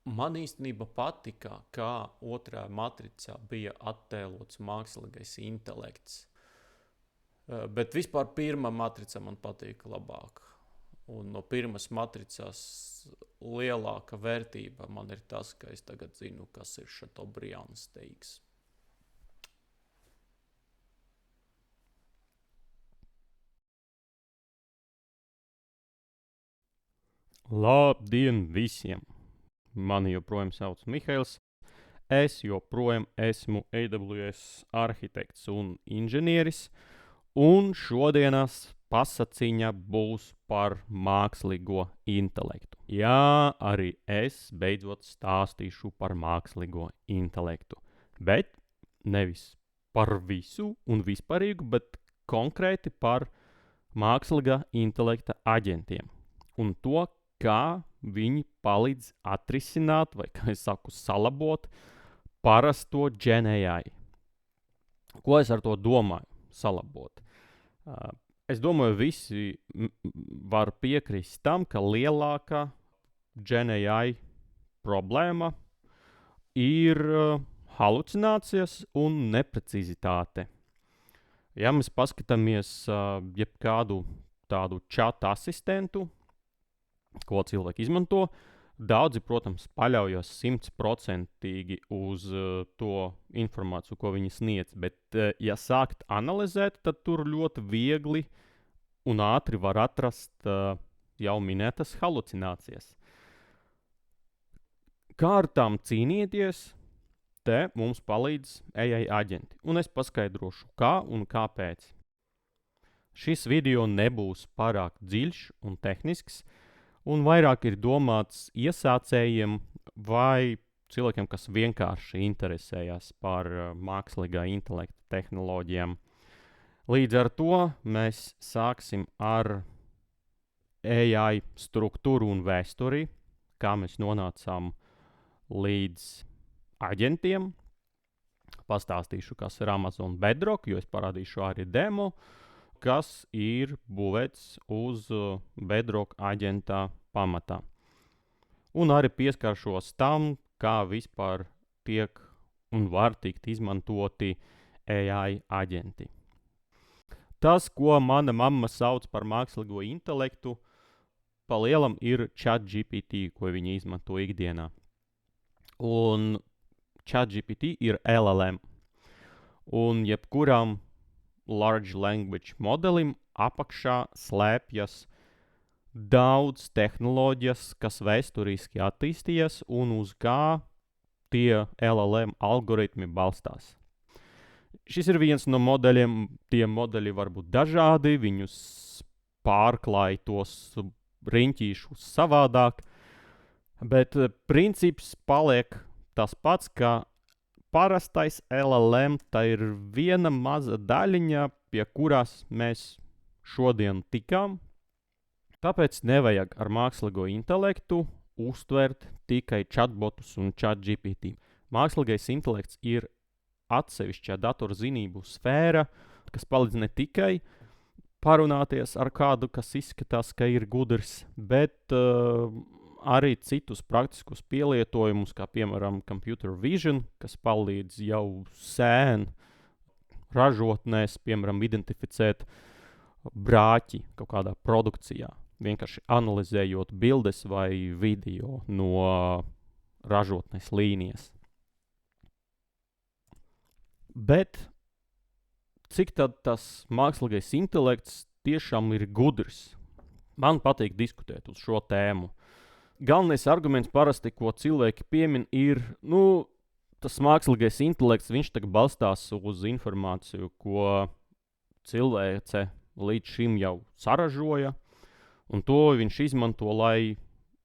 Man īstenībā patika, kā otrā matricā bija attēlots mākslīgais intelekts. Bet vispār pirmā matrica man patīk labāk. Un no pirmās matricās lielāka vērtība man ir tas, ka es tagad zinu, kas ir Chateaubriand steigs. Labdien visiem! Mani joprojām sauc Mihails. Es joprojām esmu AWS arhitekts un inženieris, un šodienas pasaciņa būs par mākslīgo intelektu. Jā, arī es beidzot stāstīšu par mākslīgo intelektu. Bet nevis par visu un vispārīgu, bet konkrēti par mākslīgā intelekta aģentiem un to, kā viņi palīdz atrisināt, vai, kā es saku, salabot parasto GenAI. Ko es ar to domāju? Salabot. Es domāju, visi var piekrist tam, ka lielākā GenAI problēma ir halucinācijas un neprecizitāte. Ja mēs paskatāmies jebkādu tādu čata asistentu, ko cilvēki izmanto, daudzi, protams, paļaujas 100% uz to informāciju, ko viņi sniedz. Bet, ja sākt analizēt, tad tur ļoti viegli un ātri var atrast jau minētas halucinācijas. Kā ar tām cīnīties? Te mums palīdz AI aģenti. Un es paskaidrošu, kā un kāpēc. Šis video nebūs pārāk dziļš un tehnisks, un vairāk ir domāts iesācējiem vai cilvēkiem, kas vienkārši interesējas par mākslīgā intelekta tehnoloģijām. Līdz ar to mēs sāksim ar AI struktūru un vēsturi, kā mēs nonācām līdz aģentiem. Pastāstīšu, kas ir Amazon Bedrock, jo es parādīšu arī demo, kas ir būvēts uz Bedrock aģentā pamatā. Un arī pieskaršos tam, kā vispār tiek un var tikt izmantoti AI aģenti. Tas, ko mana mamma sauc par mākslīgo intelektu, pa lielam ir ChatGPT, ko viņi izmanto ikdienā. Un ChatGPT ir LLM. Un jebkuram large language modelim apakšā slēpjas daudz tehnoloģijas, kas vēsturiski attīstījies un uz kā tie LLM algoritmi balstās. Šis ir viens no modeļiem. Tie modeļi var būt dažādi, viņus pārklāj tos riņķīšus savādāk, bet princips paliek tas pats, ka parastais LLM tā ir viena maza daļiņa, pie kurās mēs šodien tikām. Tāpēc nevajag ar mākslīgo intelektu uztvert tikai chatbotus un ChatGPT. Mākslīgais intelekts ir atsevišķā datorzinību sfēra, kas palīdz ne tikai parunāties ar kādu, kas izskatās, ka ir gudrs, bet arī citus praktiskus pielietojumus, kā piemēram computer vision, kas palīdz jau sen ražotnēs, piemēram, identificēt brāķi kaut kādā produkcijā, vienkārši analizējot bildes vai video no ražotnes līnijas. Bet cik tad tas mākslīgais intelekts tiešām ir gudrs? Man patīk diskutēt uz šo tēmu. Galvenais arguments parasti, ko cilvēki piemin, ir, tas mākslīgais intelekts, viņš tagad balstās uz informāciju, ko cilvēce līdz šim jau saražoja, un to viņš izmanto, lai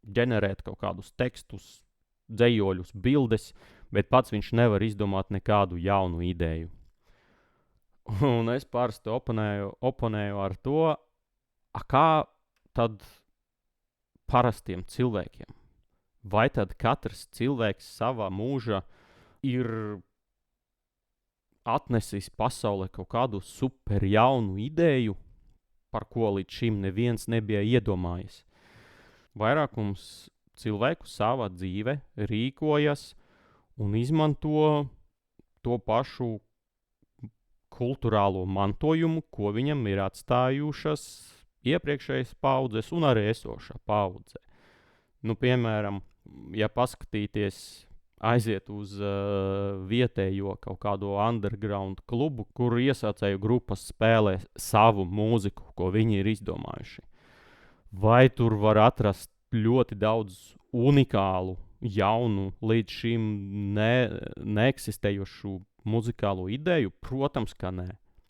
ģenerētu kaut kādus tekstus, dzejoļus, bildes, bet pats viņš nevar izdomāt nekādu jaunu ideju. Un es parasti oponēju ar to, kā tad parastiem cilvēkiem? Vai tad katrs cilvēks savā mūžā ir atnesis pasaulē kaut kādu super jaunu ideju, par ko līdz šim neviens nebija iedomājies? Vairākums cilvēku savā dzīve rīkojas un izmanto to pašu kultūrālo mantojumu, ko viņam ir atstājušas iepriekšējas paudzes un arī esošā paudze. Piemēram, ja paskatīties, aiziet uz vietējo kaut kādu underground klubu, kur iesācēju grupas spēlē savu mūziku, ko viņi ir izdomājuši. Vai tur var atrast ļoti daudz unikālu, jaunu, līdz šim neeksistējošu muzikālo ideju? Protams, ka nē.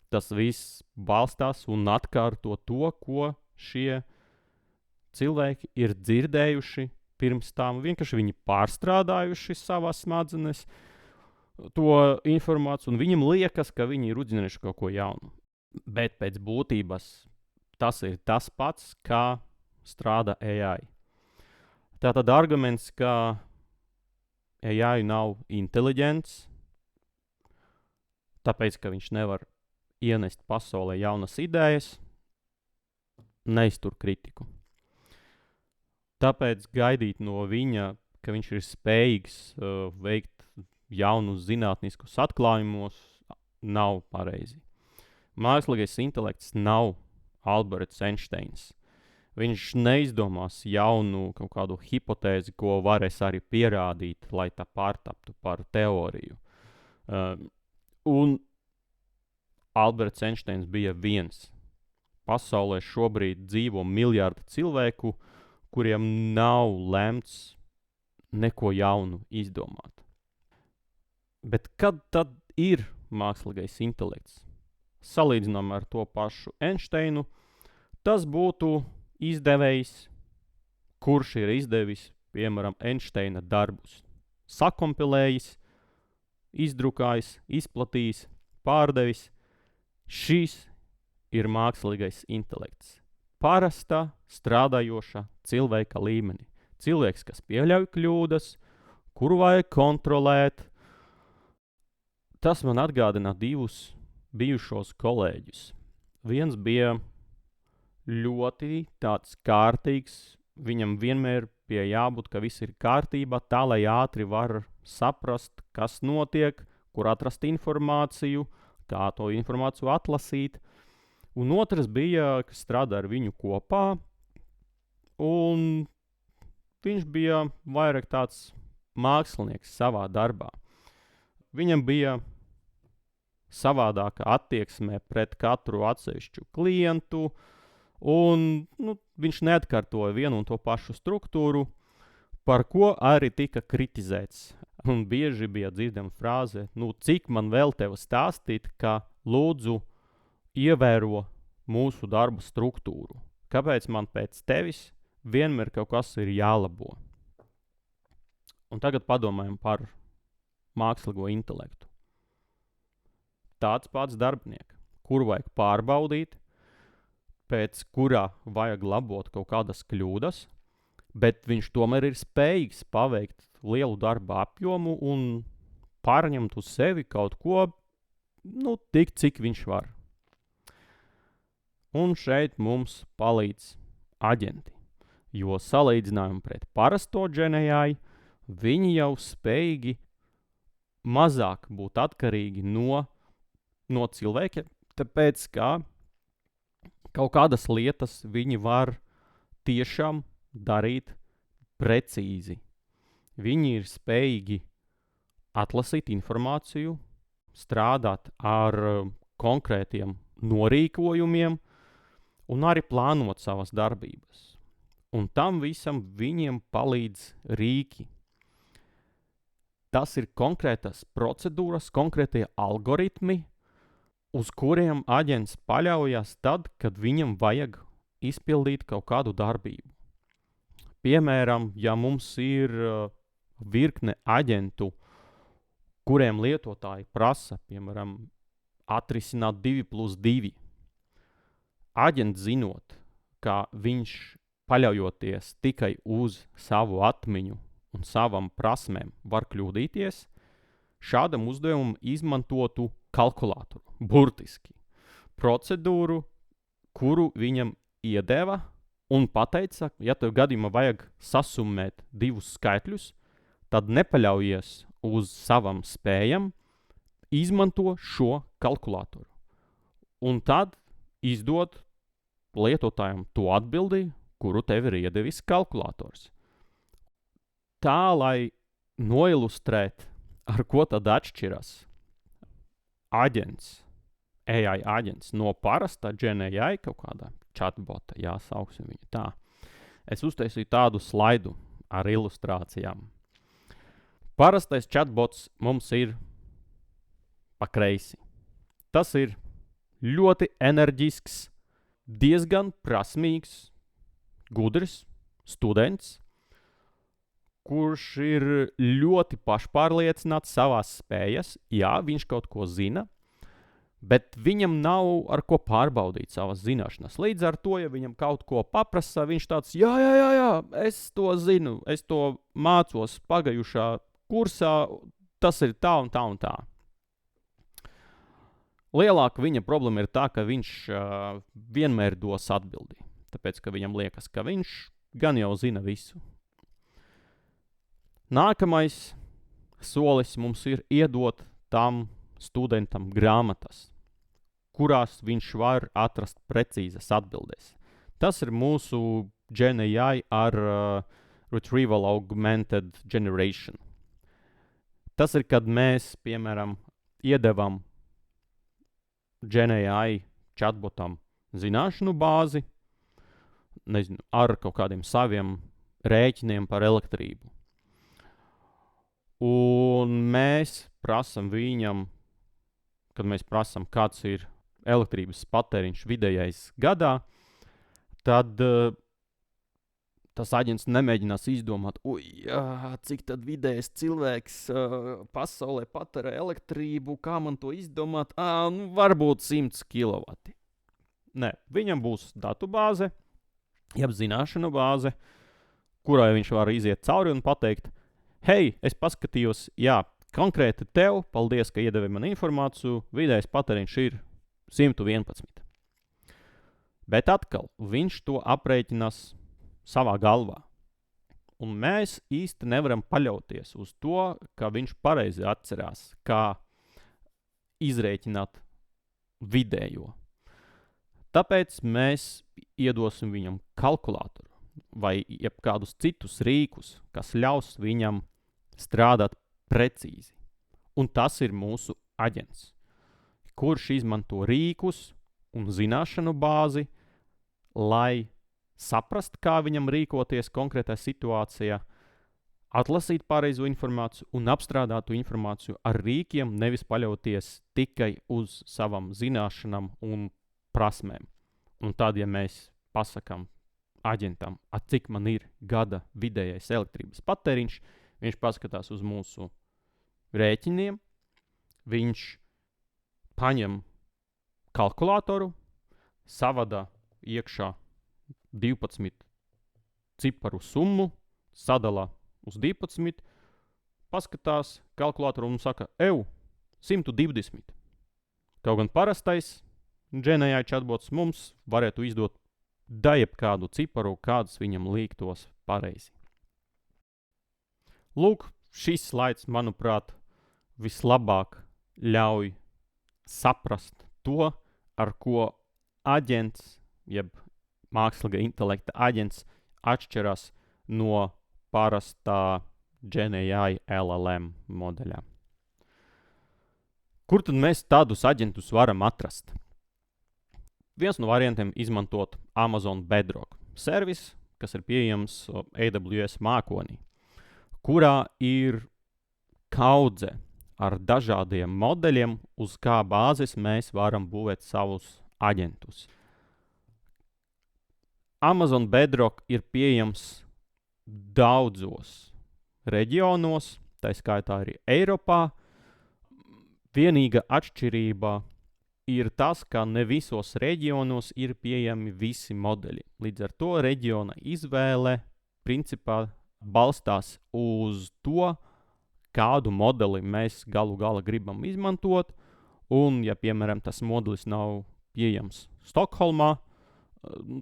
Tas viss balstās un atkārto to, ko šie cilvēki ir dzirdējuši pirms tam. Vienkārši viņi pārstrādājuši savās smadzenes to informāciju, un viņam liekas, ka viņi ir uzzinājuši kaut ko jaunu. Bet pēc būtības tas ir tas pats, kā strādā AI. Tātad arguments, ka AI nav inteliģents, tāpēc, ka viņš nevar ienest pasaulē jaunas idejas, neiztur kritiku. Tāpēc gaidīt no viņa, ka viņš ir spējīgs veikt jaunus zinātniskus atklājumus, nav pareizi. Mākslīgais intelekts nav Alberts Einsteins. Viņš neizdomās jaunu kaut kādu hipotēzi, ko varēs arī pierādīt, lai tā pārtaptu par teoriju. Un Alberts Einsteins bija viens. Pasaulē šobrīd dzīvo miljardi cilvēku, kuriem nav lemts neko jaunu izdomāt. Bet kad tad ir mākslīgais intelekts? Salīdzinām ar to pašu Einsteinu, tas būtu izdevējs, kurš ir izdevis, piemēram, Einsteina darbus. Sakompilējis, izdrukājis, izplatījis, pārdevis. Šis ir mākslīgais intelekts. Parasta, strādājoša cilvēka līmenī. Cilvēks, kas pieļauj kļūdas, kuru vajag kontrolēt. Tas man atgādina divus bijušos kolēģus. Viens bija ļoti tāds kārtīgs, viņam vienmēr bija jābūt, ka viss ir kārtībā, tā lai ātri var saprast, kas notiek, kur atrast informāciju, kā to informāciju atlasīt. Un otrs bija, kas strādā ar viņu kopā, un viņš bija vairāk tāds mākslinieks savā darbā. Viņam bija savādāka attieksme pret katru atsevišķu klientu, un viņš neatkārtoja vienu un to pašu struktūru, par ko arī tika kritizēts. Un bieži bija dzirdama frāze, cik man vēl tev stāstīt, ka lūdzu ievēro mūsu darba struktūru. Kāpēc man pēc tevis vienmēr kaut kas ir jālabo? Un tagad padomājam par mākslīgo intelektu. Tāds pats darbinieks, kuru vajag pārbaudīt, pēc kurā vajag labot kaut kādas kļūdas, bet viņš tomēr ir spējīgs paveikt lielu darba apjomu un pārņemt uz sevi kaut ko, tik cik viņš var. Un šeit mums palīdz aģenti, jo salīdzinājumi pret parasto GenAI, viņi jau spējīgi mazāk būt atkarīgi no cilvēka, tāpēc, ka kaut kādas lietas viņi var tiešām darīt precīzi. Viņi ir spējīgi atlasīt informāciju, strādāt ar konkrētiem norīkojumiem un arī plānot savas darbības. Un tam visam viņiem palīdz rīki. Tas ir konkrētas procedūras, konkrētie algoritmi, uz kuriem aģents paļaujas tad, kad viņam vajag izpildīt kaut kādu darbību. Piemēram, ja mums ir virkne aģentu, kuriem lietotāji prasa, piemēram, atrisināt 2+2. Aģents zinot, ka viņš paļaujoties tikai uz savu atmiņu un savam prasmēm var kļūdīties, šādam uzdevumam izmantotu kalkulātoru, burtiski procedūru, kuru viņam iedeva un pateica, ja tev gadījumā vajag sasummēt divus skaitļus, tad nepaļaujies uz savam spējam, izmanto šo kalkulātoru. Un tad izdod lietotājiem to atbildi, kuru tev ir iedevis kalkulators. Tā, lai noilustrēt, ar ko tad atšķiras AI aģents no parasta GenAI kaut kādā chatbota, sauksim viņu tā. Es uztaisīju tādu slaidu ar ilustrācijām. Parastais chatbots mums ir pa kreisi. Tas ir ļoti enerģisks, diezgan prasmīgs, gudrs students, kurš ir ļoti pašpārliecināts savās spējas. Jā, viņš kaut ko zina, bet viņam nav ar ko pārbaudīt savas zināšanas. Līdz ar to, ja viņam kaut ko paprasa, viņš tāds, jā, es to zinu, es to mācos pagajušā kursā, tas ir tā un tā un tā. Lielāka viņa problēma ir tā, ka viņš vienmēr dos atbildi, tāpēc, ka viņam liekas, ka viņš gan jau zina visu. Nākamais solis mums ir iedot tam studentam grāmatas, kurās viņš var atrast precīzas atbildes. Tas ir mūsu GenAI ar Retrieval Augmented Generation. Tas ir, kad mēs, piemēram, iedevam GenAI chatbotam zināšanu bāzi, ar kaut kādiem saviem rēķiniem par elektrību. Un mēs prasam viņam, kad mēs prasam, kāds ir elektrības patēriņš vidējais gadā, tad tas aģents nemēģinās izdomāt, cik tad vidējais cilvēks pasaulē patērē elektrību, kā man to izdomāt, varbūt 100 kW. Nē, viņam būs datubāze, jeb zināšanu bāze, kurai viņš var iziet cauri un pateikt, hei, es paskatījos, konkrēti tev, paldies, ka iedevi man informāciju, vidējais patēriņš ir 111. Bet atkal, viņš to aprēķinās savā galvā. Un mēs īsti nevaram paļauties uz to, ka viņš pareizi atcerās, kā izrēķināt vidējo. Tāpēc mēs iedosim viņam kalkulātoru vai jebkādus citus rīkus, kas ļaus viņam strādāt precīzi. Un tas ir mūsu aģents, kurš izmanto rīkus un zināšanu bāzi, lai saprast, kā viņam rīkoties konkrētā situācijā, atlasīt pareizo informāciju un apstrādātu informāciju ar rīkiem, nevis paļauties tikai uz savam zināšanām un prasmēm. Un tad, ja mēs pasakām aģentam, cik man ir gada vidējais elektrības patēriņš, viņš paskatās uz mūsu rēķiniem, viņš paņem kalkulātoru, savada iekšā 12 ciparu summu, sadala uz 12, paskatās kalkulātoru un saka, 120. Kaut gan parastais GenAI chatbots mums varētu izdot jebkādu ciparu, kāds viņam liktos pareizi. Lūk, šis slaids, manuprāt, vislabāk ļauj saprast to, ar ko aģents, jeb mākslīgā intelekta aģents atšķirās no parastā GenAI LLM modeļa. Kur tad mēs tādus aģentus varam atrast? Viens no variantiem izmantot Amazon Bedrock servis, kas ir pieejams AWS mākonī, kurā ir kaudze ar dažādiem modeļiem, uz kā bāzes mēs varam būvēt savus aģentus. Amazon Bedrock ir pieejams daudzos reģionos, tā skaitā arī Eiropā. Vienīga atšķirība ir tas, ka ne visos reģionos ir pieejami visi modeļi. Līdz ar to reģiona izvēle principā balstās uz to, kādu modeli mēs galu galā gribam izmantot. Un, ja, piemēram, tas modelis nav pieejams Stokholmā,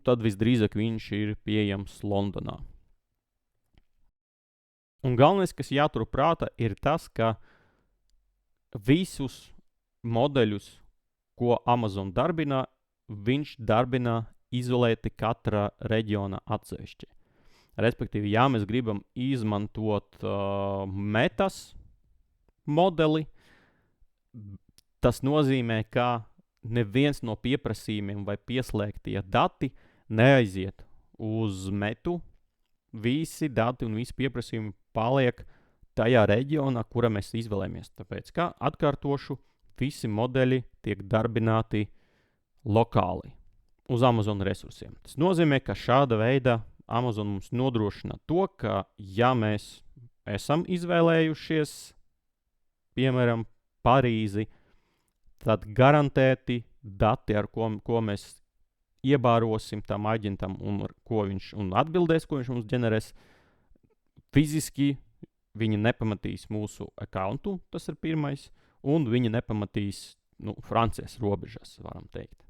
tad visdrīzāk viņš ir pieejams Londonā. Un galvenais, kas jāturprāta, ir tas, ka visus modeļus, ko Amazon darbina, viņš darbina izolēti katra reģiona atsevišķi. Respektīvi, ja mēs gribam izmantot metas modeli, tas nozīmē, ka neviens no pieprasījumiem vai pieslēgtie dati neaiziet uz metu. Visi dati un visi pieprasījumi paliek tajā reģionā, kura mēs izvēlēmies. Tāpēc, kā atkārtošu, visi modeļi tiek darbināti lokāli uz Amazon resursiem. Tas nozīmē, ka šāda veida Amazon mums nodrošina to, ka ja mēs esam izvēlējušies, piemēram, Parīzi, tad garantēti dati, ar ko mēs iebārosim tam aģentam un atbildēs, ko viņš mums ģenerēs, fiziski viņi nepamatīs mūsu accountu, tas ir pirmais, un viņi nepamatīs Francijas robežas, varam teikt.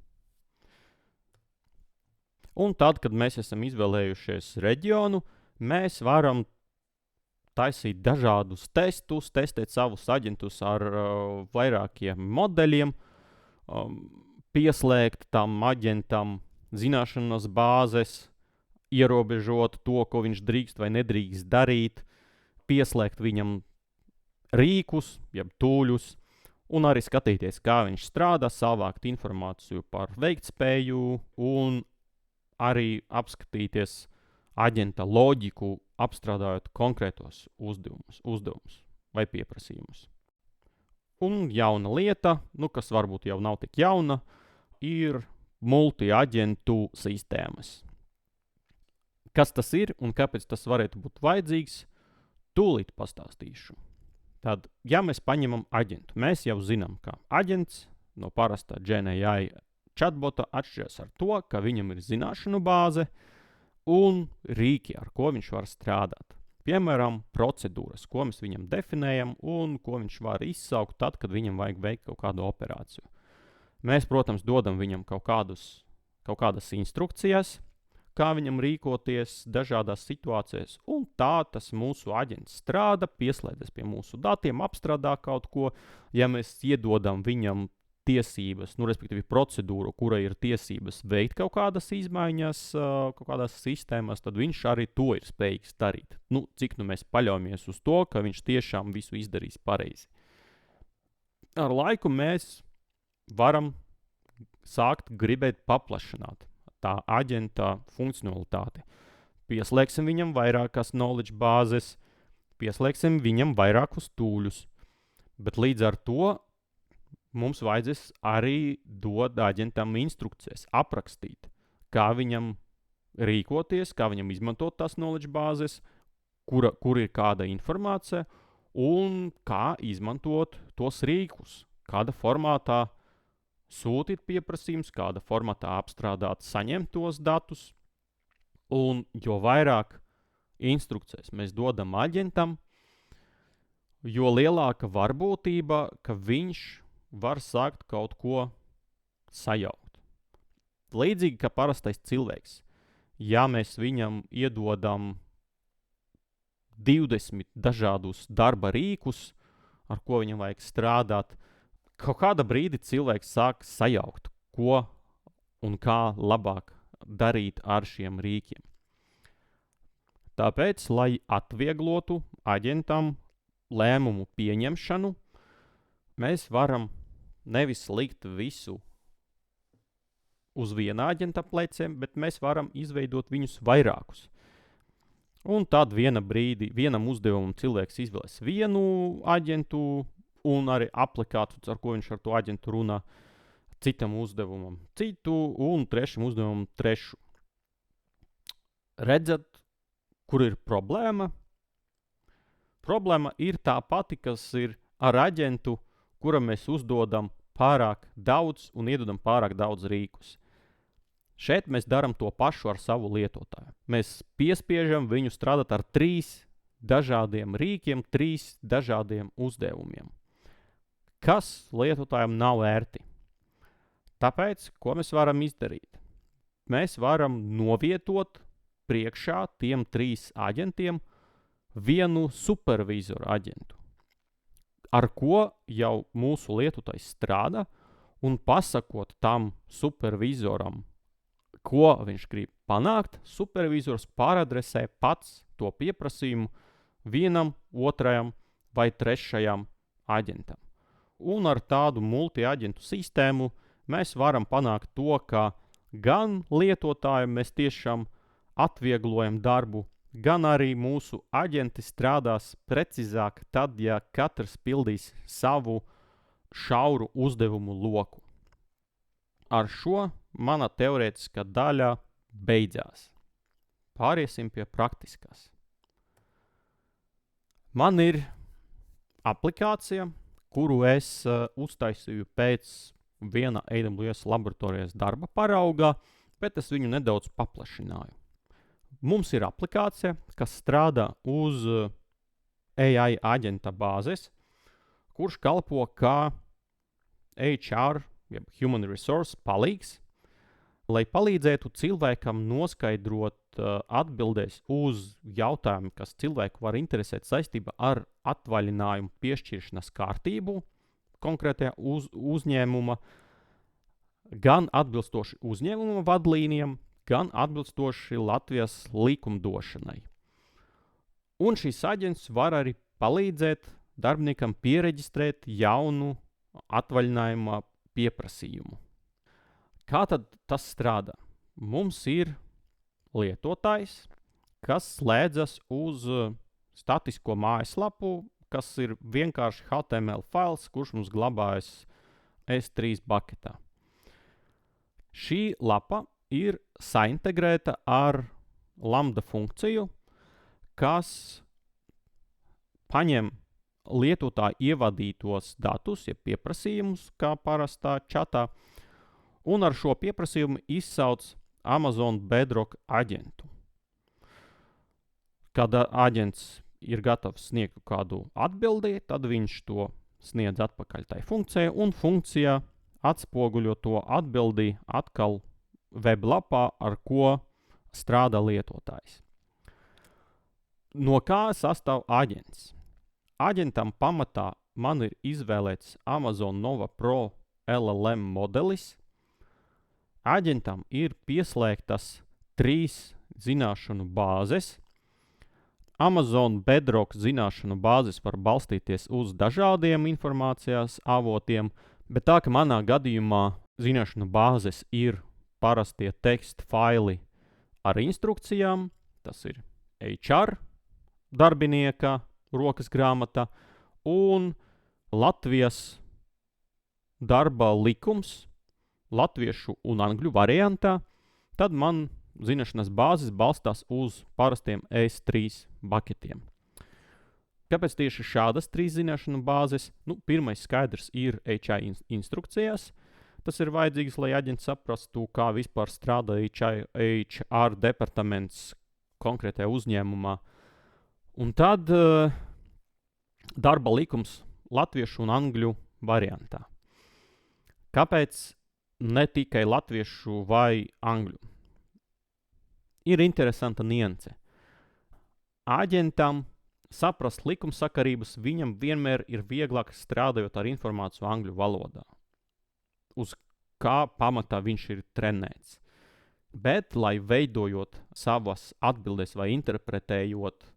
Un tad, kad mēs esam izvēlējušies reģionu, mēs varam taisīt dažādus testus, testēt savus aģentus ar vairākiem modeļiem, pieslēgt tam aģentam zināšanas bāzes, ierobežot to, ko viņš drīkst vai nedrīkst darīt, pieslēgt viņam rīkus, jeb tūļus, un arī skatīties, kā viņš strādā, savākt informāciju par veiktspēju un arī apskatīties aģenta loģiku, apstrādājot konkrētos uzdevumus vai pieprasījumus. Un jauna lieta, kas varbūt jau nav tik jauna, ir multi-aģentu sistēmas. Kas tas ir un kāpēc tas varētu būt vajadzīgs, tūlīt pastāstīšu. Tad, ja mēs paņemam aģentu, mēs jau zinām, ka aģents no parastā GenAI chatbota atšķiras ar to, ka viņam ir zināšanu bāze un rīki, ar ko viņš var strādāt. Piemēram, procedūras, ko mēs viņam definējam un ko viņš var izsaukt tad, kad viņam vajag veikt kaut kādu operāciju. Mēs, protams, dodam viņam kaut kādas instrukcijas, kā viņam rīkoties dažādās situācijās, un tā tas mūsu aģents strādā, pieslēdzas pie mūsu datiem, apstrādā kaut ko. Ja mēs iedodam viņam tiesības, respektīvi procedūru, kura ir tiesības veikt kaut kādas izmaiņas, kaut kādās sistēmās, tad viņš arī to ir spējīgs darīt. Cik mēs paļaujamies uz to, ka viņš tiešām visu izdarīs pareizi. Ar laiku mēs varam sākt gribēt paplašināt tā aģenta funkcionalitāti. Pieslēgsim viņam vairākas knowledge bāzes, pieslēgsim viņam vairākus tūļus, bet līdz ar to mums vajadzēs arī dot aģentam instrukcijas, aprakstīt, kā viņam rīkoties, kā viņam izmantot tās knowledge bāzes, kur ir kāda informācija un kā izmantot tos rīkus, kāda formātā sūtīt pieprasījums, kāda formatā apstrādāt, saņemt tos datus. Un jo vairāk instrukcijas mēs dodam aģentam, jo lielāka varbūtība, ka viņš var sākt kaut ko sajaukt. Līdzīgi kā parastais cilvēks. Ja mēs viņam iedodam 20 dažādus darba rīkus, ar ko viņam vajag strādāt, kaut kāda brīdi cilvēks sāk sajaukt, ko un kā labāk darīt ar šiem rīkiem. Tāpēc, lai atvieglotu aģentam lēmumu pieņemšanu, mēs varam nevis likt visu uz viena aģenta pleciem, bet mēs varam izveidot viņus vairākus. Un tad vienam uzdevumam cilvēks izvēlēs vienu aģentu un arī aplikāciju, ar ko viņš ar to aģentu runā, citam uzdevumam citu un trešam uzdevumam trešu. Redzat, kur ir problēma? Problēma ir tā pati, kas ir ar aģentu, kuram mēs uzdodam pārāk daudz un iedodam pārāk daudz rīkus. Šeit mēs darām to pašu ar savu lietotāju. Mēs piespiežam viņu strādāt ar 3 dažādiem rīkiem, 3 dažādiem uzdevumiem, kas lietotājiem nav ērti. Tāpēc, ko mēs varam izdarīt? mēs varam novietot priekšā tiem 3 aģentiem vienu supervizoru aģentu, ar ko jau mūsu lietotājs strādā, un pasakot tam supervizoram, ko viņš grib panākt, supervizors pāradresē pats to pieprasījumu vienam, otrajam vai trešajam aģentam. Un ar tādu multi-aģentu sistēmu mēs varam panākt to, ka gan lietotājiem mēs tiešām atvieglojam darbu, gan arī mūsu aģenti strādās precīzāk tad, ja katrs pildīs savu šauru uzdevumu loku. Ar šo mana teorētiskā daļa beidzās. Pāriesim pie praktiskās. Man ir aplikācija, kuru es uztaisīju pēc viena AWS laboratorijas darba paraugā, bet es viņu nedaudz paplašināju. Mums ir aplikācija, kas strādā uz AI aģenta bāzes, kurš kalpo kā HR, jeb Human Resource palīgs, lai palīdzētu cilvēkam noskaidrot atbildēs uz jautājumiem, kas cilvēku var interesēt saistībā ar atvaļinājumu piešķiršanas kārtību konkrētajā uzņēmuma, gan atbilstoši uzņēmuma vadlīnijām, gan atbilstoši Latvijas likumdošanai. Un šis aģents var arī palīdzēt darbiniekam piereģistrēt jaunu atvaļinājuma pieprasījumu. Kā tad tas strādā? Mums ir lietotājs, kas slēdzas uz statisko mājaslapu, kas ir vienkārši HTML fails, kurš mums glabājas S3 baketā. Šī lapa ir saintegrēta ar lambda funkciju, kas paņem lietotāju ievadītos datus, ja pieprasījumus, kā parastā čatā, un ar šo pieprasījumu izsauc Amazon Bedrock aģentu. Kad aģents ir gatavs sniegt kādu atbildi, tad viņš to sniedz atpakaļ tai funkcijai, un funkcija atspoguļo to atbildi atkal weblapā, ar ko strādā lietotājs. No kā sastāv aģents? Aģentam pamatā man ir izvēlēts Amazon Nova Pro LLM modelis. Aģentam ir pieslēgtas 3 zināšanu bāzes. Amazon Bedrock zināšanu bāzes var balstīties uz dažādiem informācijas avotiem, bet tā, ka manā gadījumā zināšanu bāzes ir parastie teksta faili ar instrukcijām, tas ir HR darbinieka rokas grāmata un Latvijas darba likums latviešu un angļu variantā, tad man zināšanas bāzes balstās uz parastiem S3 baketiem. Kāpēc tieši šādas 3 zināšanu bāzes? Pirmais skaidrs ir HR instrukcijās. Tas ir vajadzīgs, lai aģents saprastu, kā vispār strādā HR departaments konkrētajā uzņēmumā. Un tad darba likums latviešu un angļu variantā. Kāpēc ne tikai latviešu vai angļu? Ir interesanta nianse. Aģentam saprast likumsakarības viņam vienmēr ir vieglāk strādājot ar informāciju angļu valodā, uz kā pamatā viņš ir trenēts. Bet, lai veidojot savas atbildes vai interpretējot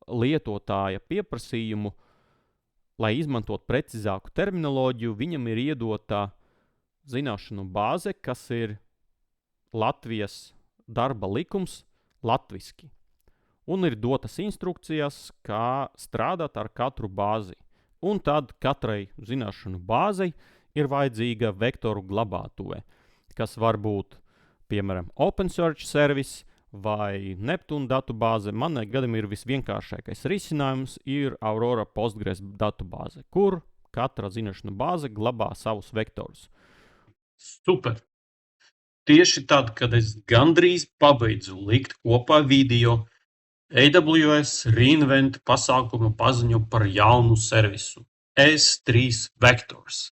lietotāja pieprasījumu, lai izmantot precīzāku terminoloģiju, viņam ir iedota zināšanu bāze, kas ir Latvijas darba likums latviski. Un ir dotas instrukcijas, kā strādāt ar katru bāzi. Un tad katrai zināšanu bāzei ir vajadzīga vektoru glabātuve, kas var būt, piemēram, OpenSearch service vai Neptune datubāze. Manai gadam ir visvienkāršākais risinājums ir Aurora Postgres datubāze, kur katra zināšanu bāze glabā savus vektorus. Super! Tieši tad, kad es gandrīz pabeidzu likt kopā video, AWS reinvent pasākuma paziņo par jaunu servisu S3 Vectors,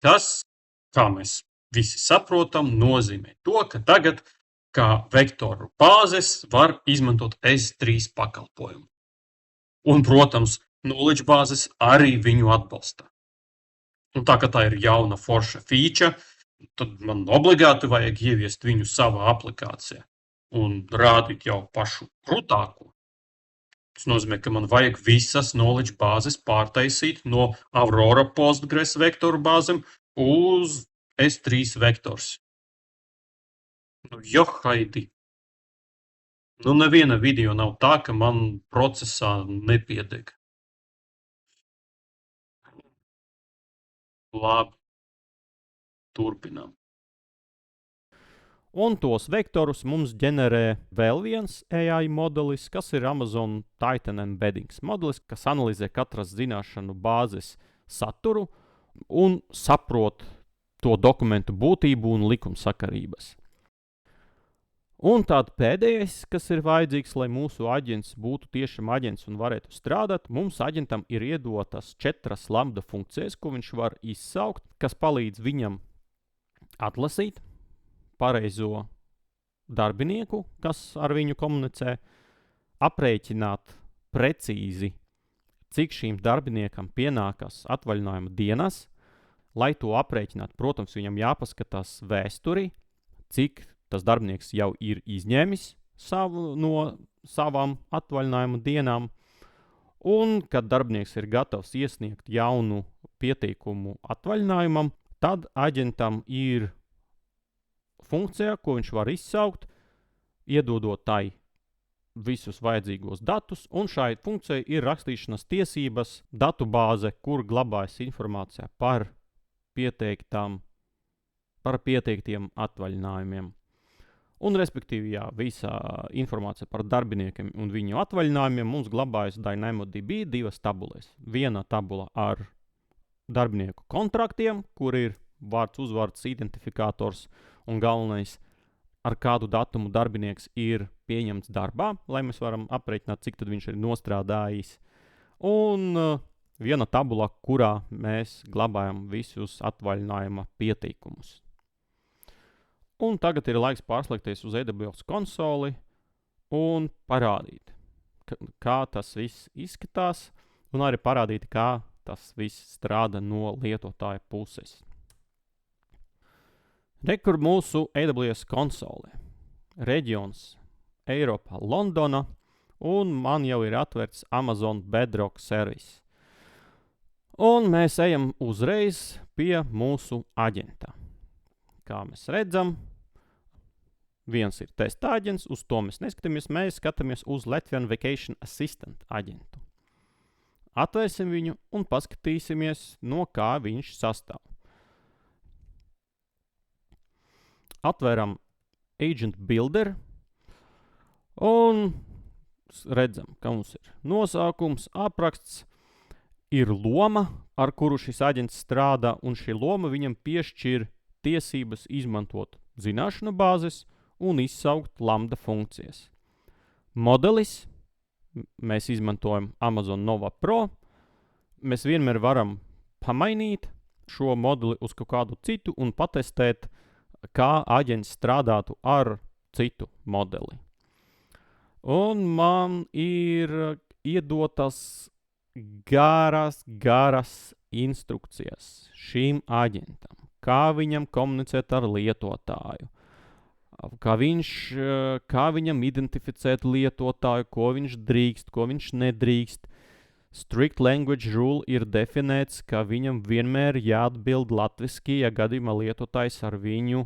kas, kā mēs visi saprotam, nozīmē to, ka tagad kā vektoru bāzes var izmantot S3 pakalpojumu. Un, protams, knowledge bāzes arī viņu atbalsta. Un tā kā tā ir jauna forša feature, tad man obligāti vajag ieviest viņu savā aplikācijā un rādīt jau pašu krūtāko. Tas nozīmē, ka man vajag visas knowledge bāzes pārtaisīt no Aurora Postgres vektoru bāzēm uz S3 vektors. Johaidi. Neviena video nav tā, ka man procesā nepiedeg. Labi. Turpinām. Un tos vektorus mums ģenerē vēl viens AI modelis, kas ir Amazon Titan Embeddings modelis, kas analizē katras zināšanu bāzes saturu un saprot to dokumentu būtību un likumsakarības. Un tāda pēdējais, kas ir vajadzīgs, lai mūsu aģents būtu tiešām aģents un varētu strādāt, mums aģentam ir iedotas 4 lambda funkcijas, ko viņš var izsaukt, kas palīdz viņam atlasīt pareizo darbinieku, kas ar viņu komunicē, aprēķināt precīzi, cik šīm darbiniekam pienākas atvaļinājuma dienas. Lai to aprēķinātu, protams, viņam jāpaskatās vēsturi, cik tas darbinieks jau ir izņēmis no savām atvaļinājuma dienām, un, kad darbinieks ir gatavs iesniegt jaunu pieteikumu atvaļinājumam, tad aģentam ir funkcija, ko viņš var izsaukt, iedodot tai visus vajadzīgos datus, un šai funkcijai ir rakstīšanas tiesības datubāze, kur glabājas informācija par pieteiktiem atvaļinājumiem. Un, respektīvi, visa informācija par darbiniekiem un viņu atvaļinājumiem mums glabājas DynamoDB 2 tabulas. Viena tabula ar darbinieku kontraktiem, kur ir vārds, uzvārds, identifikators un galvenais, ar kādu datumu darbinieks ir pieņemts darbā, lai mēs varam aprēķināt, cik tad viņš ir nostrādājis. Un viena tabula, kurā mēs glabājam visus atvaļinājuma pieteikumus. Un tagad ir laiks pārslēgties uz AWS konsoli un parādīt, kā tas viss izskatās, un arī parādīt, kā tas viss strādā no lietotāja puses. Rekur mūsu AWS konsole. Reģions Eiropā, Londona, un man jau ir atvērts Amazon Bedrock servis. Un mēs ejam uzreiz pie mūsu aģenta. Kā mēs redzam, viens ir testa aģents, uz to mēs neskatāmies, mēs skatāmies uz Latvian Vacation Assistant aģentu. Atvērsim viņu un paskatīsimies, no kā viņš sastāv. Atvēram Agent Builder un redzam, ka mums ir nosaukums, apraksts, ir loma, ar kuru šis aģents strādā, un šī loma viņam piešķir tiesības izmantot zināšanu bāzes un izsaukt lambda funkcijas. Modelis, mēs izmantojam Amazon Nova Pro, mēs vienmēr varam pamainīt šo modeli uz kaut kādu citu un patestēt, kā aģents strādātu ar citu modeli. Un man ir iedotas garas instrukcijas šīm aģentam, kā viņam komunicēt ar lietotāju, kā viņam identificēt lietotāju, ko viņš drīkst, ko viņš nedrīkst. Strict language rule ir definēts, ka viņam vienmēr jāatbild latviski, ja gadījumā lietotājs ar viņu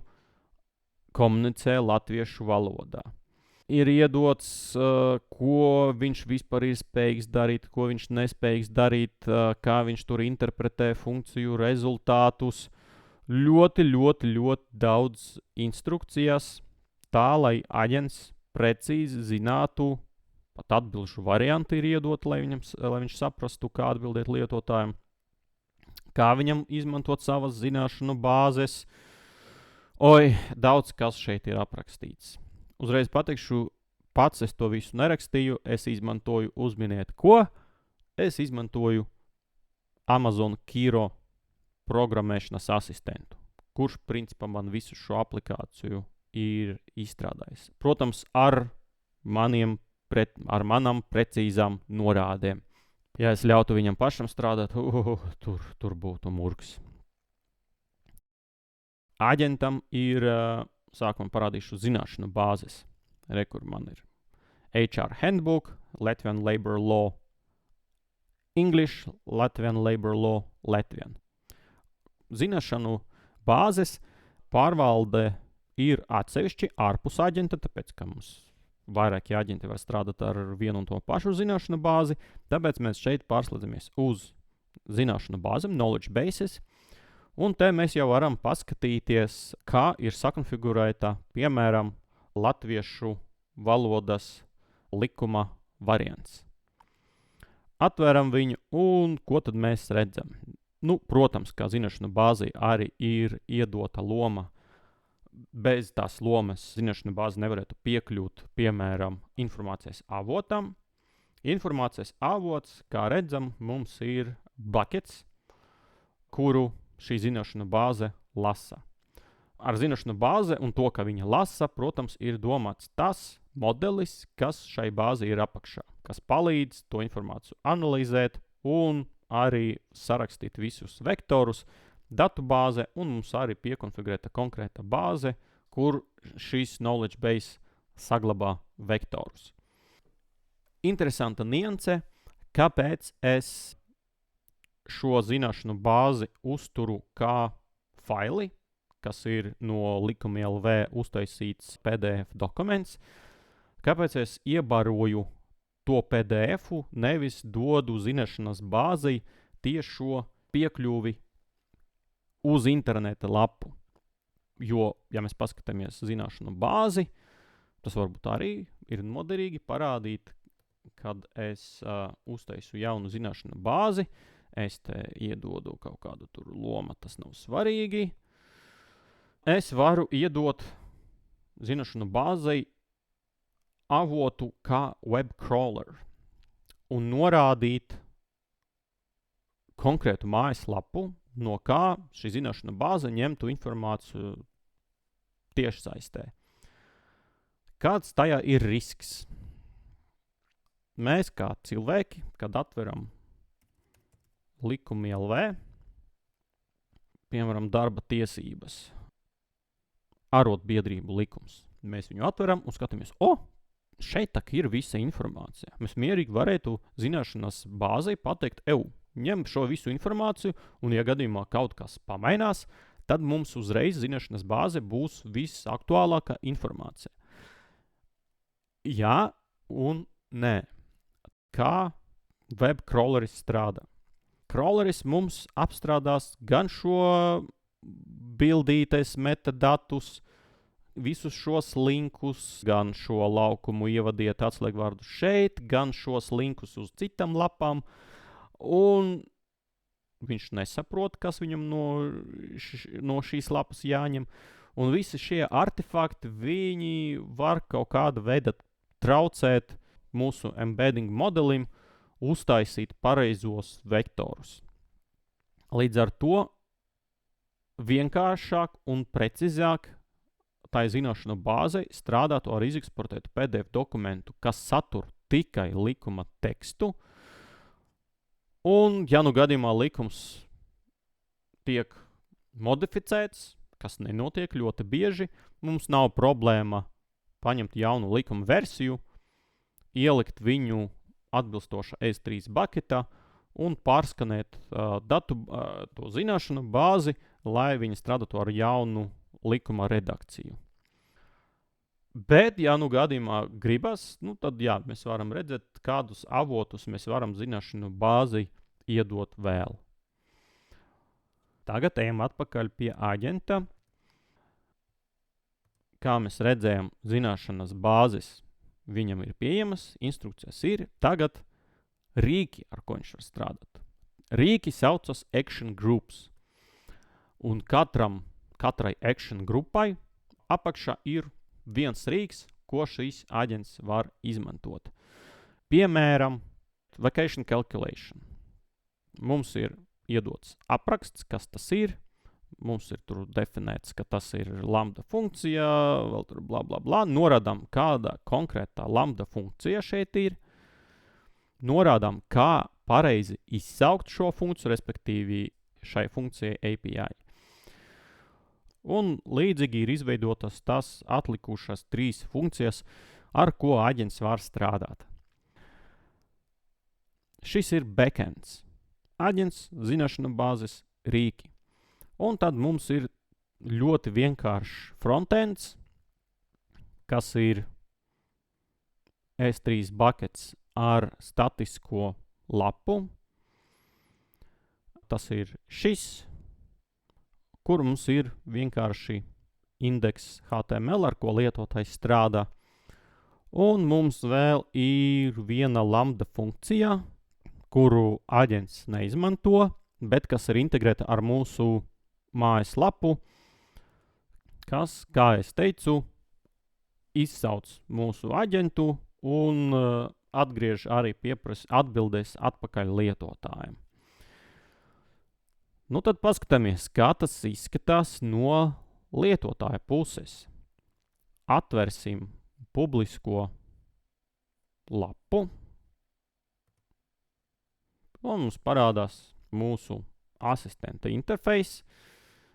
komunicē latviešu valodā. Ir iedots, ko viņš vispār ir spējīgs darīt, ko viņš nespējīgs darīt, kā viņš tur interpretē funkciju rezultātus. Ļoti daudz instrukcijas, tā, lai aģents precīzi zinātu, pat atbilžu varianti ir iedot, lai viņš saprastu, kā atbildēt lietotājiem, kā viņam izmantot savas zināšanu bāzes. Daudz kas šeit ir aprakstīts. Uzreiz pateikšu, pats es to visu nerakstīju, es izmantoju, uzminiet ko, es izmantoju Amazon Kiro programmēšanas asistentu, kurš principā man visu šo aplikāciju ir izstrādājis. Protams, ar manām precīzām norādēm. Ja es ļautu viņam pašam strādāt, tur būtu murgs. Aģentam ir, sākumā parādīšu zināšanu bāzes. Kur man ir HR Handbook, Latvian Labor Law, English, Latvian Labor Law, Latvian. Zināšanu bāzes pārvalde ir atsevišķi ārpus aģenta, tāpēc, ka mums vairāki aģenti var strādāt ar vienu un to pašu zināšanu bāzi, tāpēc mēs šeit pārslēdzamies uz zināšanu bāzēm, knowledge bases, un te mēs jau varam paskatīties, kā ir sakonfigurēta, piemēram, latviešu valodas likuma variants. Atveram viņu, un ko tad mēs redzam? Protams, kā zināšanu bāzei arī ir iedota loma. Bez tās lomas zināšanu bāze nevarētu piekļūt, piemēram, informācijas avotam. Informācijas avots, kā redzam, mums ir buckets, kuru šī zināšanu bāze lasa. Ar zināšanu bāze un to, ka viņa lasa, protams, ir domāts tas modelis, kas šai bāzi ir apakšā, kas palīdz to informāciju analizēt un arī sarakstīt visus vektorus datu bāze, un mums arī piekonfigurēta konkrēta bāze, kur šīs knowledge base saglabā vektorus. Interesanta nianse, kāpēc es šo zināšanu bāzi uzturu kā faili, kas ir no likuma LV uztaisīts PDF dokuments, kāpēc es iebaroju to PDF-u, nevis dodu zināšanas bāzei tieši šo piekļuvi uz interneta lapu. Jo, ja mēs paskatāmies zināšanu bāzi, tas varbūt arī ir noderīgi parādīt, kad es uztaisu jaunu zināšanu bāzi, es te iedodu kaut kādu tur lomu, tas nav svarīgi. Es varu iedot zināšanu bāzei avotu kā web crawler un norādīt konkrētu mājaslapu, no kā šī zināšanu bāze ņemtu informāciju tiešsaistē. Kāds tajā ir risks? Mēs kā cilvēki, kad atveram likumu LV, piemēram, darba tiesības, arotbiedrību likums, mēs viņu atveram un skatāmies, šeit tak ir visa informācija. Mēs mierīgi varētu zināšanas bāzei pateikt, ņem šo visu informāciju, un ja gadījumā kaut kas pamainās, tad mums uzreiz zināšanas bāze būs visaktuālākā informācija. Jā un nē. Kā web crawleris strādā? Crawleris mums apstrādās gan šo bildītes metadatus, visus šos linkus, gan šo laukumu ievadiet atslēgvārdu šeit, gan šos linkus uz citām lapām, un viņš nesaprot, kas viņam no šīs lapas jāņem, un visi šie artefakti, viņi var kaut kāda veida traucēt mūsu embedding modelim uztaisīt pareizos vektorus. Līdz ar to vienkāršāk un precīzāk tai zināšanu bāzei strādātu ar izeksportētu PDF dokumentu, kas satur tikai likuma tekstu. Un, ja gadījumā likums tiek modificēts, kas nenotiek ļoti bieži, mums nav problēma paņemt jaunu likuma versiju, ielikt viņu atbilstoša S3 bucketā un pārskanēt to zināšanu bāzi, lai viņi strādātu ar jaunu likuma redakciju. Bet, ja gadījumā gribas, tad jā, mēs varam redzēt, kādus avotus mēs varam zināšanu bāzi iedot vēl. Tagad ejam atpakaļ pie aģenta. Kā mēs redzējām, zināšanas bāzes viņam ir pieejamas, instrukcijas ir. Tagad rīki, ar ko viņš var strādāt. Rīki saucas action groups. Un katrai action grupai apakšā ir viens rīks, ko šīs aģents var izmantot. Piemēram, vacation calculation. Mums ir iedots apraksts, kas tas ir. mums ir tur definēts, ka tas ir lambda funkcija, vēl tur bla bla bla. Norādām, kāda konkrētā lambda funkcija šeit ir. Norādām, kā pareizi izsaukt šo funkciju, respektīvi šai funkcijai API. Un līdzīgi ir izveidotas tas atlikušas 3 funkcijas, ar ko aģents var strādāt. Šis ir backends. Aģents, zināšanu bāzes, rīki. Un tad mums ir ļoti vienkāršs frontends, kas ir S3 buckets ar statisko lapu. Tas ir šis, kur mums ir vienkārši indeks HTML, ar ko lietotājs strādā. Un mums vēl ir viena lambda funkcija, kuru aģents neizmanto, bet kas ir integrēta ar mūsu mājaslapu, kas, kā es teicu, izsauc mūsu aģentu un atgriež arī atbildēs atpakaļ lietotājiem. Nu tad paskatāmies, kā tas izskatās no lietotāja puses. Atversim publisko lapu. Un mums parādās mūsu asistenta interfejs,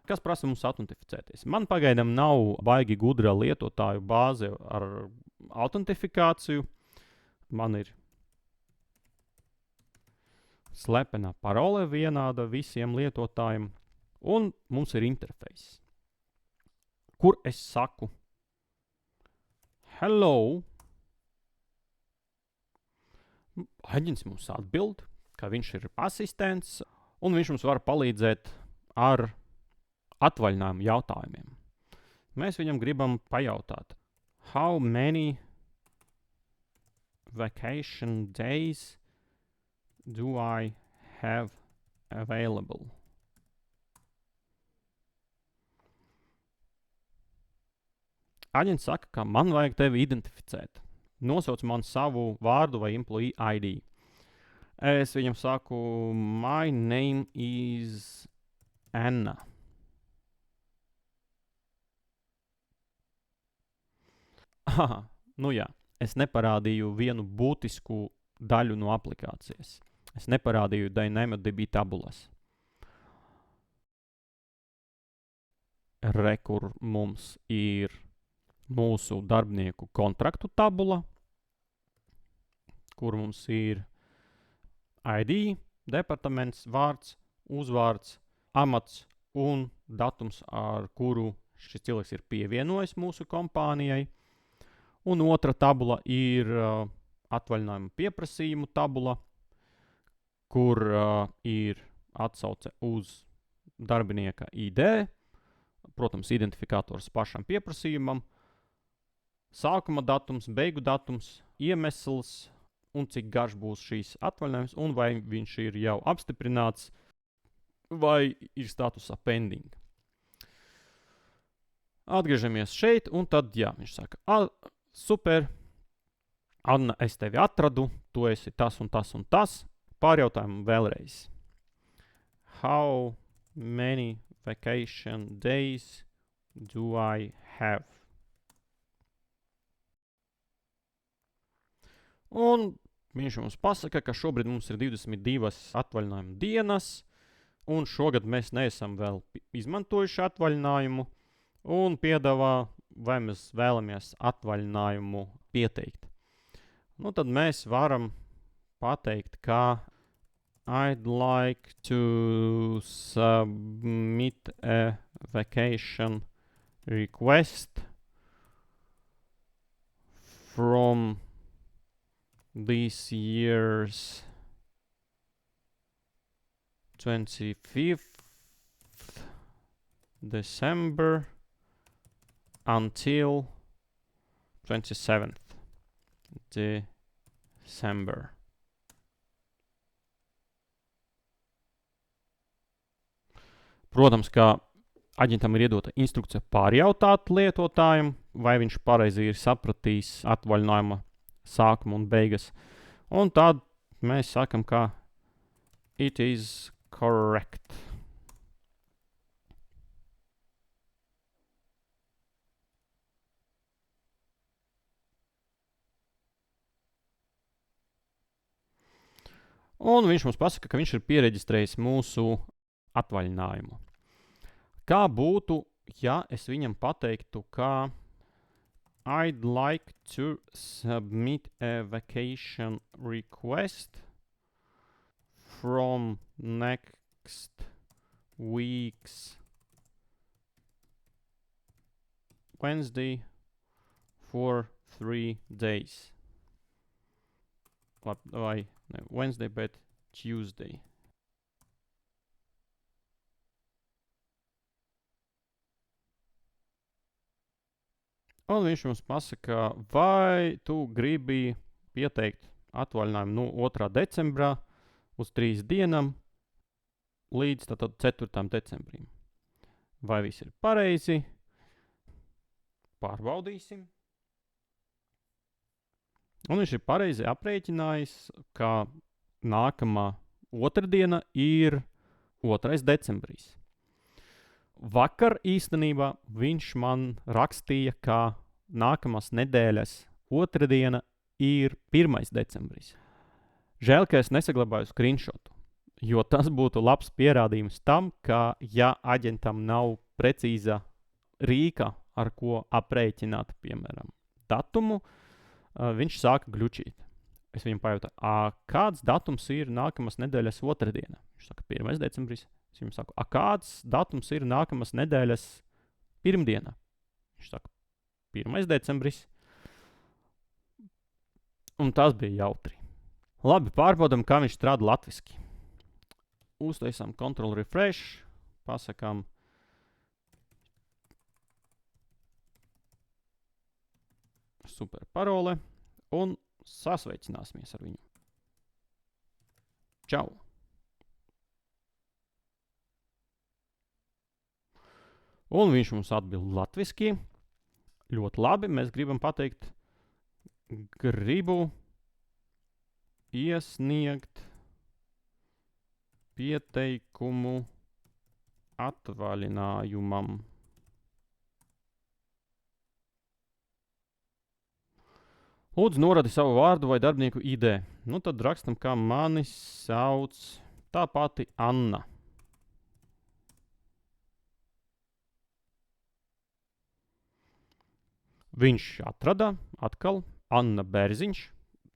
kas prasa mums autentificēties. Man pagaidām nav baigi gudra lietotāju bāze ar autentifikāciju. Man ir slepena parole vienāda visiem lietotājiem. Un mums ir interfejs, kur es saku hello. Aģents mums atbild, ka viņš ir asistents, un viņš mums var palīdzēt ar atvaļinājumu jautājumiem. Mēs viņam gribam pajautāt, how many vacation days do I have available? Aģents saka, ka man vajag tevi identificēt. Nosauc man savu vārdu vai employee ID. Es viņam saku, my name is Anna. Aha, nu jā, es neparādīju vienu būtisku daļu no aplikācijas. Es neparādīju DynamoDB tabulas. Kur mums ir mūsu darbinieku kontraktu tabula, kur mums ir ID, departaments, vārds, uzvārds, amats un datums, ar kuru šis cilvēks ir pievienojis mūsu kompānijai. Un otra tabula ir atvaļinājuma pieprasījumu tabula, kur ir atsauce uz darbinieka ID, protams, identifikators pašam pieprasījumam, sākuma datums, beigu datums, iemesls un cik garš būs šīs atvaļinājums, un vai viņš ir jau apstiprināts, vai ir statusā pending. Atgriežamies šeit, un tad, jā, viņš saka, super, Anna, es tevi atradu, tu esi tas un tas un tas, pārjautājumu vēlreiz. How many vacation days do I have? Un viņš mums pasaka, ka šobrīd mums ir 22 atvaļinājuma dienas, un šogad mēs neesam vēl izmantojuši atvaļinājumu, un piedāvā, vai mēs vēlamies atvaļinājumu pieteikt. Nu, tad mēs varam pateikt, ka I'd like to submit a vacation request from this year's 25th December until 27th December. Protams, ka aģentam ir iedota instrukcija pārjautāt lietotājiem, vai viņš pareizi ir sapratījis atvaļinājuma sākumu un beigas. Un tad mēs sakam, ka it is correct. Un viņš mums pasaka, ka viņš ir pieregistrējis mūsu atvaļinājumu. Kā būtu, ja es viņam pateiktu, ka I'd like to submit a vacation request from next week's Wednesday for 3 days. Vai ne Wednesday, bet Tuesday. Un viņš mums pasaka, vai tu gribi pieteikt atvaļinājumu no 2. decembrā uz 3 dienām līdz tātad 4. decembrim. Vai viss ir pareizi? Pārbaudīsim. Un viņš ir pareizi aprēķinājis, ka nākamā otrdiena ir 2. decembris. Vakar īstenībā viņš man rakstīja, ka nākamās nedēļas otrdiena ir 1. decembris. Žēl, ka es nesaglabāju screenshotu, jo tas būtu labs pierādījums tam, ka ja aģentam nav precīza rīka, ar ko aprēķināt, piemēram, datumu, viņš sāka gļučīt. Es viņam pajautāju, kāds datums ir nākamās nedēļas otrdiena? Viņš saka, 1. decembris. Es viņam saku, kāds datums ir nākamās nedēļas pirmdiena? Viņš saka, 1. decembris. Un tas bija jautri. Labi, pārbaudam, kā viņš strādā latviski. Uztaisām Ctrl refresh, pasakām super parole un sasveicināsimies ar viņu. Čau! Un viņš mums atbild latviski. Ļoti labi, mēs gribam pateikt, gribu iesniegt pieteikumu atvaļinājumam. Lūdzu, noradi savu vārdu vai darbinieku ID. Nu, tad rakstam, kā mani sauc tā pati Anna. Viņš atrada atkal Anna Bērziņš,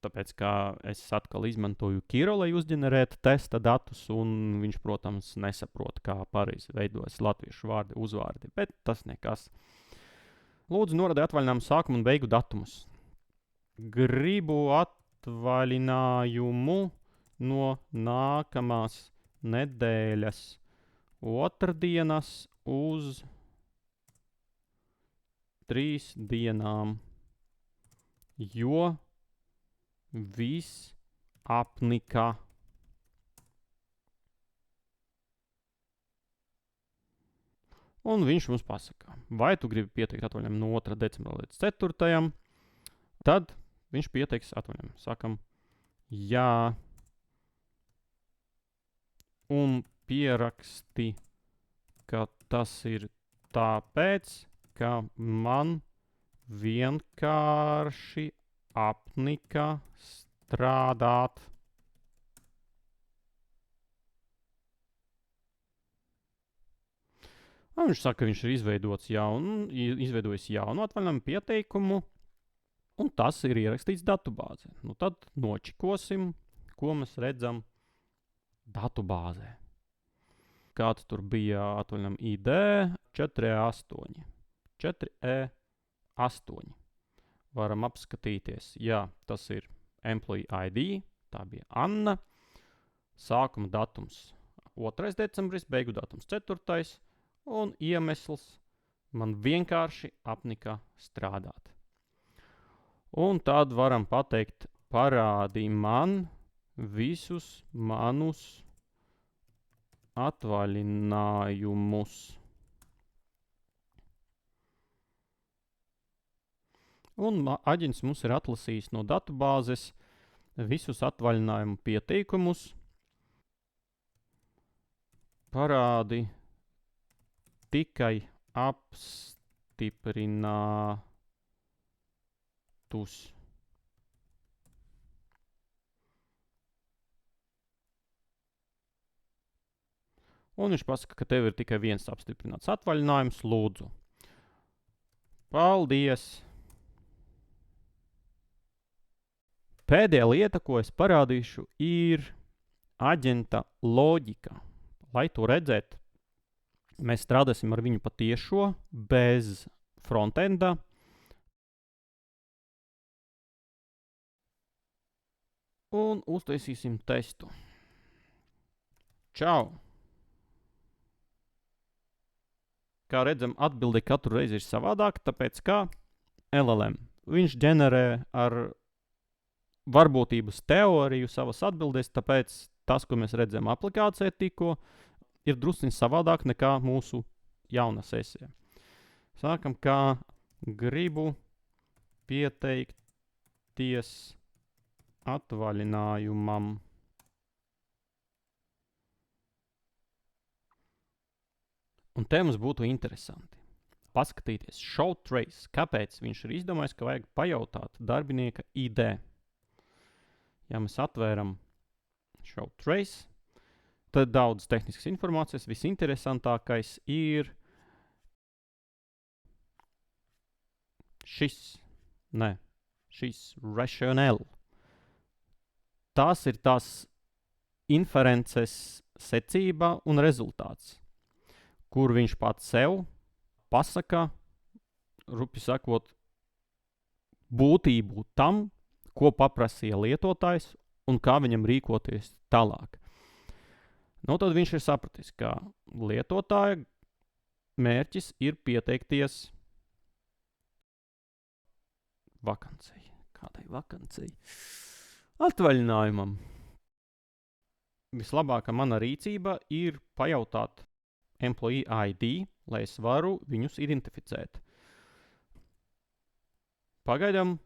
tāpēc, kā es atkal izmantoju Kiro, lai uzģenerētu testa datus, un viņš, protams, nesaprot, kā pareizi veidojas latviešu vārdi, uzvārdi, bet tas nekas. Lūdzu, noradi atvaļinājumu sākumu un beigu datumus. Gribu atvaļinājumu no nākamās nedēļas otrdienas uz 3 dienām, jo viss apnika. Un viņš mums pasaka, vai tu gribi pieteikt atvaļinājumu no 2. decembra līdz 4. Tad viņš pieteiks atvaļinājumu. Sakam, jā. Un pieraksti, ka tas ir tāpēc, ka man vienkārši apnika strādāt. Un viņš saka, ka viņš ir izveidojis jaunu atvaļinājumu pieteikumu, un tas ir ierakstīts datubāzē. Nu tad nočikosim, ko mēs redzam datubāzē. Kāds tur bija atvaļinājuma ID 4E8. 4E8. Varam apskatīties. Jā, tas ir Employee ID. Tā bija Anna. Sākuma datums 2. decembris, beigu datums 4. Un iemesls man vienkārši apnika strādāt. Un tad varam pateikt, parādi man visus manus atvaļinājumus. Un aģents mums ir atlasījis no datubāzes visus atvaļinājumu pieteikumus. Parādi tikai apstiprinātus. Un viņš pasaka, ka tev ir tikai viens apstiprināts atvaļinājums, lūdzu. Paldies! Pēdējā lieta, ko es parādīšu, ir aģenta loģika. Lai to redzētu, mēs strādāsim ar viņu patiešo, bez frontenda. Un uztaisīsim testu. Čau! Kā redzam, atbilde katru reizi ir savādāk, tāpēc kā LLM. Viņš ģenerē ar varbūtības teoriju savas atbildes, tāpēc tas, ko mēs redzam aplikācijā tikko, ir drusciņ savādāk nekā mūsu jauna sesija. Sākam, kā gribu pieteikties atvaļinājumam. Un te mums būtu interesanti paskatīties show trace, kāpēc viņš ir izdomājis, ka vajag pajautāt darbinieka ID. Ja mēs atvēram show trace, tad daudz tehniskas informācijas. Visinteresantākais ir šis rationale. Tas ir tās inferences secība un rezultāts, kur viņš pats sev pasaka, rupi sakot, būtību tam, ko paprasīja lietotājs un kā viņam rīkoties tālāk. Nu, tad viņš ir sapratis, ka lietotāja mērķis ir pieteikties vakancei. Kādai vakancei? Atvaļinājumam. Vislabākā mana rīcība ir pajautāt employee ID, lai es varu viņus identificēt. Pagaidām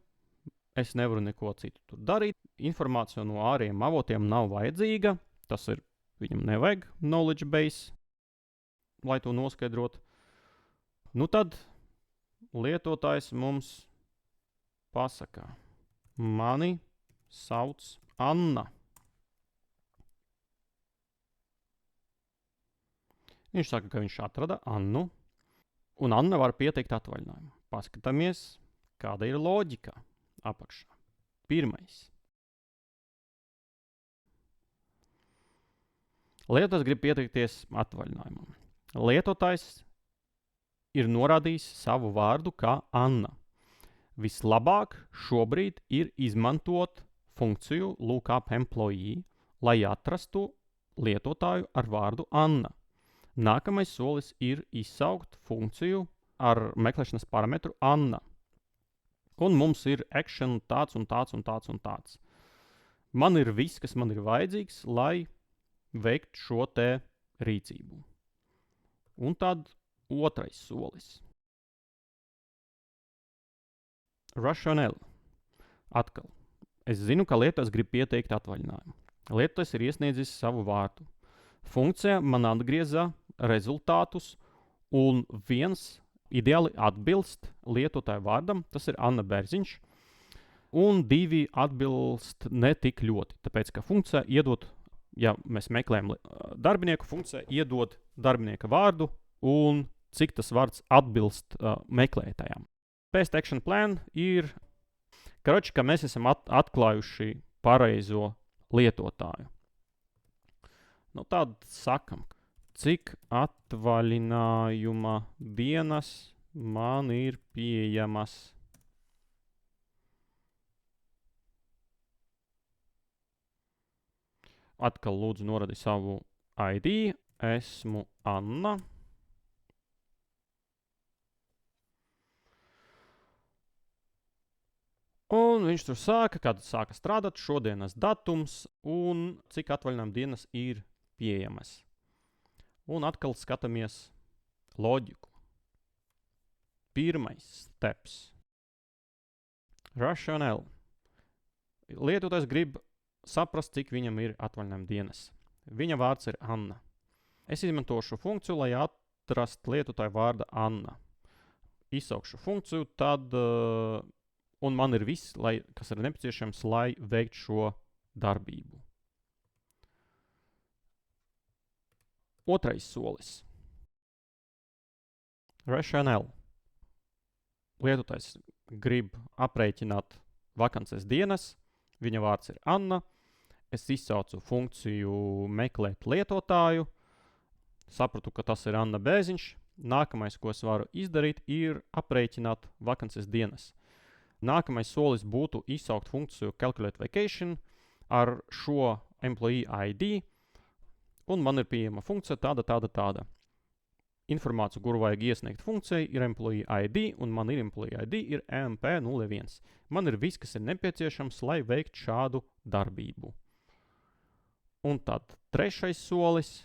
es nevaru neko citu tur darīt. Informācija no ārējiem avotiem nav vajadzīga. Tas ir, viņam nevajag knowledge base, lai to noskaidrot. Nu tad lietotājs mums pasaka, mani sauc Anna. Viņš saka, ka viņš atrada Annu, un Anna var pieteikt atvaļinājumu. Paskatāmies, kāda ir loģika apakšā. Pirmais. Lietotājs grib pieteikties atvaļinājumam. Lietotājs ir norādījis savu vārdu kā Anna. Vislabāk šobrīd ir izmantot funkciju lookup employee, lai atrastu lietotāju ar vārdu Anna. Nākamais solis ir izsaukt funkciju ar meklēšanas parametru Anna. Un mums ir action tāds un tāds un tāds un tāds. Man ir viss, kas man ir vajadzīgs, lai veikt šo te rīcību. Un tad otrais solis. Rationale. Atkal. Es zinu, ka lietotājs grib pieteikt atvaļinājumu. Lietotājs ir iesniedzis savu vārdu. Funkcija man atgrieza rezultātus, un viens ideāli atbilst lietotāju vārdam, tas ir Anna Bērziņš, un divi atbilst ne tik ļoti, tāpēc, ka funkcija iedod, ja mēs meklējam darbinieku, funkcija iedod darbinieka vārdu, un cik tas vārds atbilst meklētājām. Best action plan ir, ka mēs esam atklājuši pareizo lietotāju. Nu, tad sakam, cik atvaļinājuma dienas man ir pieejamas. Atkal lūdzu noradi savu ID. Esmu Anna. Un viņš tur sāka, kad sāka strādāt, šodienas datums un cik atvaļinājuma dienas ir pieejamas. Un atkal skatāmies loģiku. Pirmais steps. Rationale. Lietotājs grib saprast, cik viņam ir atvaļinājuma dienas. Viņa vārds ir Anna. Es izmantošu funkciju, lai atrastu lietotāju vārda Anna. Izsaukšu funkciju, tad, un man ir viss, kas ir nepieciešams, lai veikt šo darbību. Otrais solis. Rationale. Lietotājs grib aprēķināt vakances dienas. Viņa vārds ir Anna. Es izsaucu funkciju meklēt lietotāju. Sapratu, ka tas ir Anna Bēziņš. Nākamais, ko es varu izdarīt, ir aprēķināt vakances dienas. Nākamais solis būtu izsaukt funkciju calculate vacation ar šo employee ID, un man ir pieejama funkcija tāda. Informāciju, kuru vajag iesniegt funkcijai, ir employee ID, un man ir employee ID ir EMP01. Man ir viss, kas ir nepieciešams, lai veikt šādu darbību. Un tad trešais solis.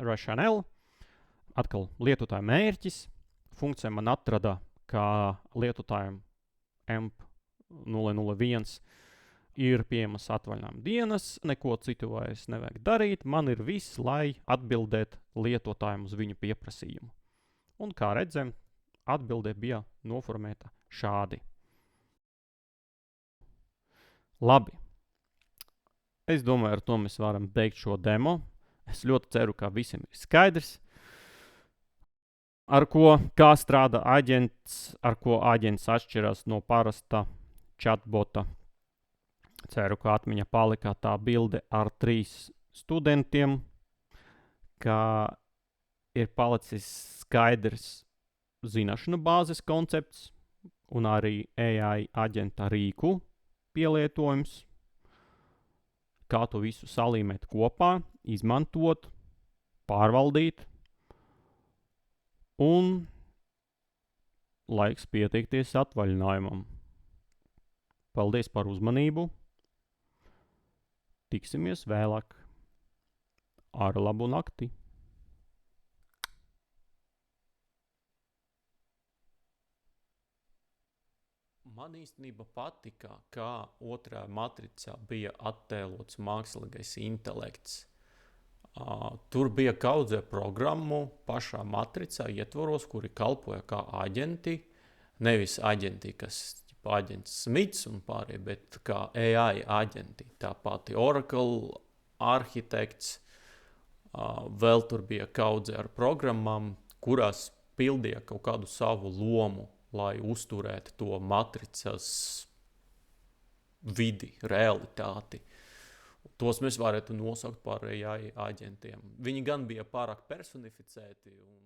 Rationale. Atkal lietotāja mērķis. Funkcija man atrada, ka lietotājiem EMP001 ir pieejamas atvaļinājuma dienas, neko citu vairs nevajag darīt. Man ir viss, lai atbildētu lietotājiem uz viņu pieprasījumu. Un kā redzam, atbilde bija noformēta šādi. Labi. Es domāju, ar to mēs varam beigt šo demo. Es ļoti ceru, ka visiem ir skaidrs, kā strādā aģents, ar ko aģents atšķirās no parasta chatbota. Ceru, ka atmiņa palika tā bilde ar 3 studentiem, ka ir palicis skaidrs zināšanu bāzes koncepts un arī AI aģenta rīku pielietojums, kā to visu salīmēt kopā, izmantot, pārvaldīt, un laiks pieteikties atvaļinājumam. Paldies par uzmanību! Tiksimies vēlāk. Ar labu nakti! Man īstenībā patika, kā otrā matricā bija attēlots mākslīgais intelekts. Tur bija kaudzē programmu pašā matricā ietvaros, kuri kalpoja kā aģenti. Nevis aģenti, kas aģents Smits un pārējie, bet kā AI aģenti. Tā pati Oracle arhitekts. Vēl tur bija kaudzē ar programmām, kurās pildīja kaut kādu savu lomu, lai uzturētu to matricas vidi, realitāti. Tos mēs varētu nosaukt par AI aģentiem. Viņi gan bija pārāk personificēti un